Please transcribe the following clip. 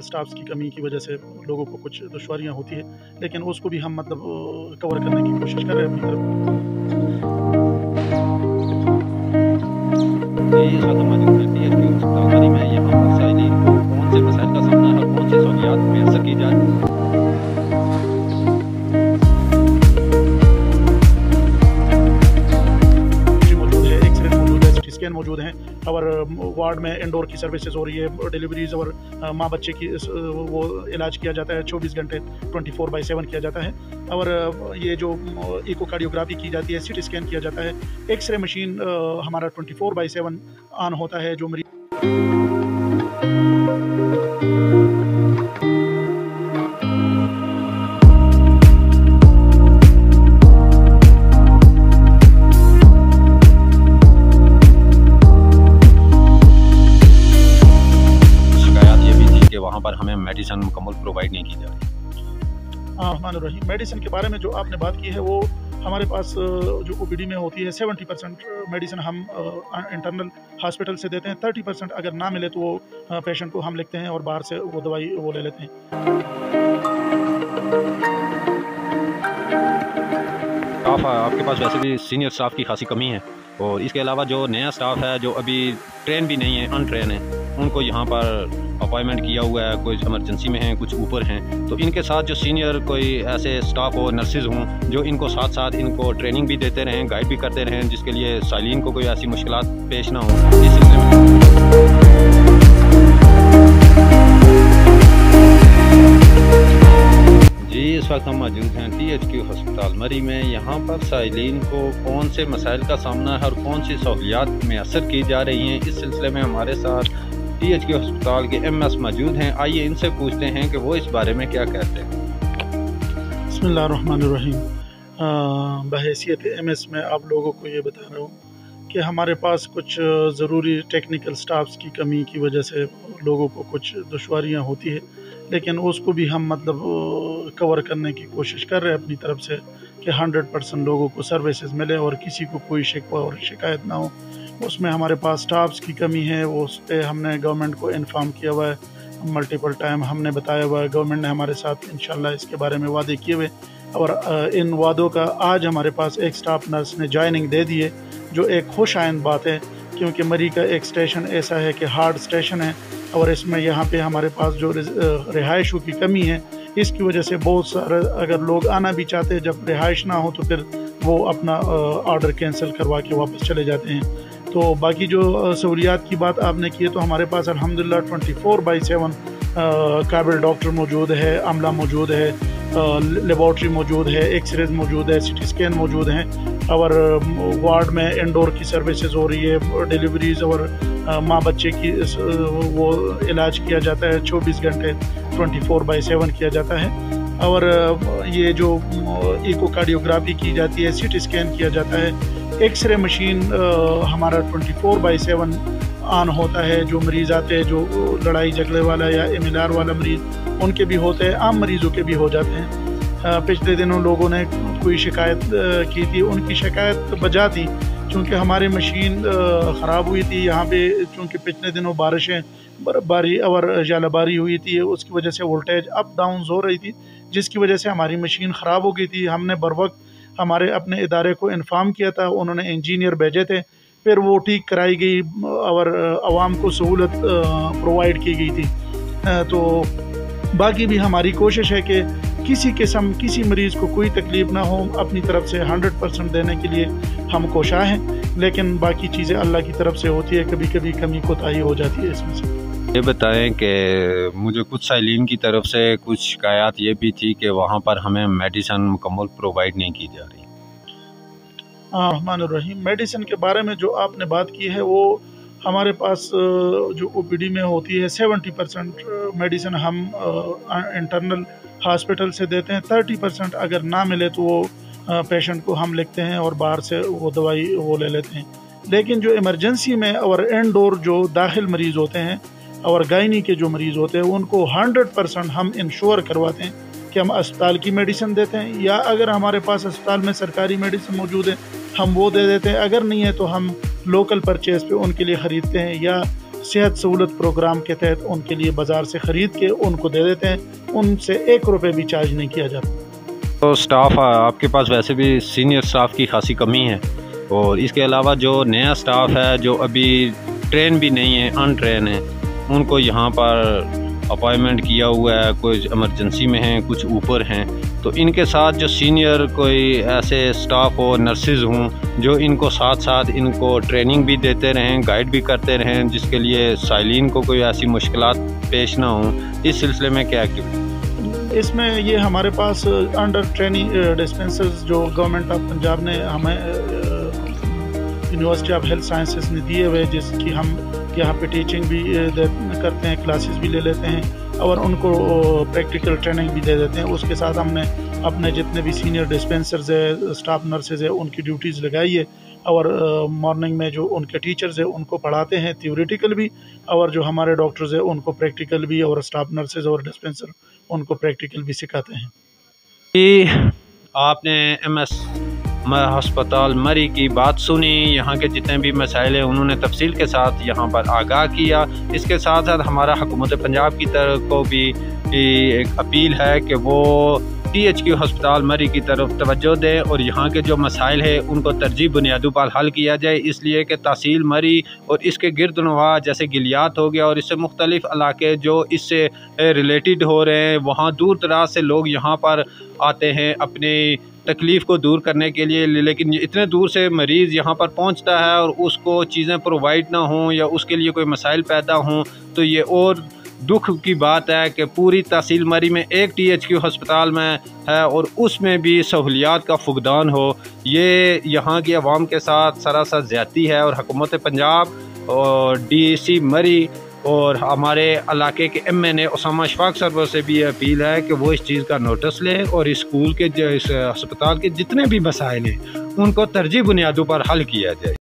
Staffs की कमी की वजह से लोगों को कुछ दुश्वारियाँ होती है, लेकिन उसको भी हम मतलब कवर करने की कोशिश कर रहे हैं अपनी तरफ। इस वक्त हम मौजूद हैं THQ अस्पताल में। यहाँ पर साइलिन को कौन से मसाइल का सामना है और कौन सी सहूलियात मैसर की जा रही है। स्कैन मौजूद हैं और वार्ड में इंडोर की सर्विसेज हो रही है, डिलीवरीज और माँ बच्चे की वो इलाज किया जाता है 24 घंटे 24/7 किया जाता है। और ये जो इकोकार्डियोग्राफी की जाती है, CT स्कैन किया जाता है, एक्सरे मशीन हमारा 24/7 ऑन होता है। जो मरीज वहाँ पर हमें मेडिसिन मुकम्मल प्रोवाइड नहीं की जा रही। रही मेडिसिन के बारे में जो आपने बात की है, वो हमारे पास जो OPD में होती है 70% मेडिसिन हम इंटरनल हॉस्पिटल से देते हैं। 30% अगर ना मिले तो वो पेशेंट को हम लिखते हैं और बाहर से वो दवाई वो ले लेते हैं। स्टाफ आपके पास वैसे भी सीनियर स्टाफ की खासी कमी है, और इसके अलावा जो नया स्टाफ है जो अभी ट्रेन भी नहीं है, अनट्रेन है, उनको यहाँ पर अपॉइंटमेंट किया हुआ है। कुछ इमरजेंसी में हैं, कुछ ऊपर हैं, तो इनके साथ जो सीनियर कोई ऐसे स्टाफ हो, नर्सेज हों, जो इनको साथ साथ इनको ट्रेनिंग भी देते रहें, गाइड भी करते रहें, जिसके लिए साइलिन को कोई ऐसी मुश्किलात पेश ना हो। इस सिलसिले में जी इस वक्त हम मौजूद हैं THQ अस्पताल मरी में। यहाँ पर साइलिन को कौन से मसाइल का सामना है और कौन सी सहूलियात मैसर की जा रही हैं, इस सिलसिले में हमारे साथ THQ अस्पताल के MS मौजूद हैं। आइए इनसे पूछते हैं कि वो इस बारे में क्या कहते हैं। बिस्मिल्लाहिर्रहमानिर्रहीम। बहैसियत MS में आप लोगों को ये बता रहा हूँ कि हमारे पास कुछ ज़रूरी टेक्निकल स्टाफ्स की कमी की वजह से लोगों को कुछ दुश्वारियाँ होती है, लेकिन उसको भी हम मतलब कवर करने की कोशिश कर रहे हैं अपनी तरफ से कि 100% लोगों को सर्विसेज मिले और किसी को कोई शिकवा और शिकायत ना हो। उसमें हमारे पास स्टाफ्स की कमी है, वो उस पर हमने गवर्नमेंट को इन्फॉर्म किया हुआ है, मल्टीपल टाइम हमने बताया हुआ है। गवर्नमेंट ने हमारे साथ इंशाल्लाह इसके बारे में वादे किए हुए, और इन वादों का आज हमारे पास एक स्टाफ नर्स ने जॉइनिंग दे दी है, जो एक खुश आइंद बात है, क्योंकि मरी का एक स्टेशन ऐसा है कि हार्ड स्टेशन है, और इसमें यहाँ पे हमारे पास जो रिहाइशों की कमी है, इसकी वजह से बहुत सारे अगर लोग आना भी चाहते हैं, जब रिहाइश ना हो तो फिर वो अपना ऑर्डर कैंसिल करवा के वापस चले जाते हैं। तो बाकी जो सहूलियात की बात आपने की है, तो हमारे पास अल्हम्दुलिल्लाह 24/7 काबिल डॉक्टर मौजूद है, अमला मौजूद है, लेबॉर्ट्री मौजूद है, एक्सरेज मौजूद है, CT स्कैन मौजूद हैं, और वार्ड में इंडोर की सर्विसेज हो रही है, डिलीवरीज और माँ बच्चे की वो इलाज किया जाता है 24 घंटे 24/7 किया जाता है। और ये जो इकोकार्डियोग्राफी की जाती है, CT स्कैन किया जाता है, एक्सरे मशीन हमारा 24/7 ऑन होता है। जो मरीज़ आते हैं, जो लड़ाई झगड़े वाला या MLR वाला मरीज़, उनके भी होते हैं, आम मरीज़ों के भी हो जाते हैं। पिछले दिनों लोगों ने कोई शिकायत की थी, उनकी शिकायत बजा थी, चूँकि हमारी मशीन ख़राब हुई थी यहाँ पे, चूँकि पिछले दिनों बारिशें, बर्फ़बारी और जालाबारी हुई थी, उसकी वजह से वोल्टेज अप डाउन्स हो रही थी, जिसकी वजह से हमारी मशीन ख़राब हो गई थी। हमने बर वक्त हमारे अपने इदारे को इन्फॉर्म किया था, उन्होंने इंजीनियर भेजे थे, फिर वो ठीक कराई गई और आवाम को सहूलत प्रोवाइड की गई थी। तो बाकी भी हमारी कोशिश है कि किसी किस्म किसी मरीज़ को कोई तकलीफ़ ना हो, अपनी तरफ से 100% देने के लिए हम कोशां हैं, लेकिन बाकी चीज़ें अल्लाह की तरफ से होती है, कभी कभी कमी कोताही हो जाती है इसमें से। ये बताएं कि मुझे कुछ साइलिन की तरफ से कुछ शिकायत ये भी थी कि वहाँ पर हमें मेडिसिन मुकम्मल प्रोवाइड नहीं की जा रही। रहमानिर्रहीम। मेडिसिन के बारे में जो आपने बात की है, वो हमारे पास जो OPD में होती है 70% मेडिसिन हम इंटरनल हॉस्पिटल से देते हैं। 30% अगर ना मिले तो वो पेशेंट को हम लिखते हैं और बाहर से वो दवाई वो ले लेते हैं। लेकिन जो इमरजेंसी में और इंडोर जो दाखिल मरीज़ होते हैं और गायनी के जो मरीज़ होते हैं, उनको 100% हम इंश्योर करवाते हैं कि हम अस्पताल की मेडिसिन देते हैं, या अगर हमारे पास अस्पताल में सरकारी मेडिसिन मौजूद है हम वो दे देते हैं, अगर नहीं है तो हम लोकल परचेज़ पे उनके लिए ख़रीदते हैं, या सेहत सहूलत प्रोग्राम के तहत उनके लिए बाज़ार से ख़रीद के उनको दे देते हैं, उनसे 1 रुपये भी चार्ज नहीं किया जाता। तो स्टाफ आपके पास वैसे भी सीनियर स्टाफ की खासी कमी है, और इसके अलावा जो नया स्टाफ है जो अभी ट्रेन भी नहीं है, अनट्रेन है, उनको यहाँ पर अपॉइंटमेंट किया हुआ है, कोई इमरजेंसी में हैं, कुछ ऊपर हैं, तो इनके साथ जो सीनियर कोई ऐसे स्टाफ हो, नर्सेज हों, जो इनको साथ साथ इनको ट्रेनिंग भी देते रहें, गाइड भी करते रहें, जिसके लिए साइलिन को कोई ऐसी मुश्किलात पेश ना हो, इस सिलसिले में क्या एक्टिविटी? इसमें ये हमारे पास अंडर ट्रेनिंग डिस्पेंसर्स जो गवर्नमेंट ऑफ पंजाब ने हमें यूनिवर्सिटी ऑफ हेल्थ साइंसेस ने दिए हुए, जिसकी हम यहाँ पे टीचिंग भी करते हैं, क्लासेस भी ले लेते हैं और उनको प्रैक्टिकल ट्रेनिंग भी दे देते हैं। उसके साथ हमने अपने जितने भी सीनियर डिस्पेंसर्स है, स्टाफ नर्सेज है, उनकी ड्यूटीज़ लगाई है, और मॉर्निंग में जो उनके टीचर्स है उनको पढ़ाते हैं थियोरेटिकल भी, और जो हमारे डॉक्टर्स है उनको प्रैक्टिकल भी, और स्टाफ नर्सेज और डिस्पेंसर उनको प्रैक्टिकल भी सिखाते हैं। कि आपने MS हस्पताल मरी की बात सुनी, यहाँ के जितने भी मसाइल हैं उन्होंने तफसील के साथ यहाँ पर आगाह किया। इसके साथ साथ हमारा हुकूमत पंजाब की तरफ को भी एक अपील है कि वो THQ हस्पताल मरी की तरफ तवज्जो दें और यहाँ के जो मसाइल हैं उनको तरजीह बुनियादों पर हल किया जाए, इसलिए कि तहसील मरी और इसके गिरदनवा जैसे गिलियात हो गया और इससे मुख्तलिफ इलाके जो इससे रिलेटेड हो रहे हैं, वहाँ दूर दराज से लोग यहाँ पर आते हैं अपनी तकलीफ़ को दूर करने के लिए, लेकिन इतने दूर से मरीज़ यहाँ पर पहुँचता है और उसको चीज़ें प्रोवाइड ना हों या उसके लिए कोई मसाइल पैदा हों, तो ये और दुख की बात है कि पूरी तहसील मरी में एक THQ हस्पताल में है और उसमें भी सहूलियात का फुकदान हो। ये यहाँ की आवाम के साथ सरासर ज़्यादती है, और हुकूमत पंजाब और DC मरी और हमारे इलाके के MNA उसामा अशफाक सरवर से भी अपील है कि वो इस चीज़ का नोटिस लें और इस स्कूल के इस अस्पताल के जितने भी मसाइल हैं उनको तरजीह बुनियादों पर हल किया जाए।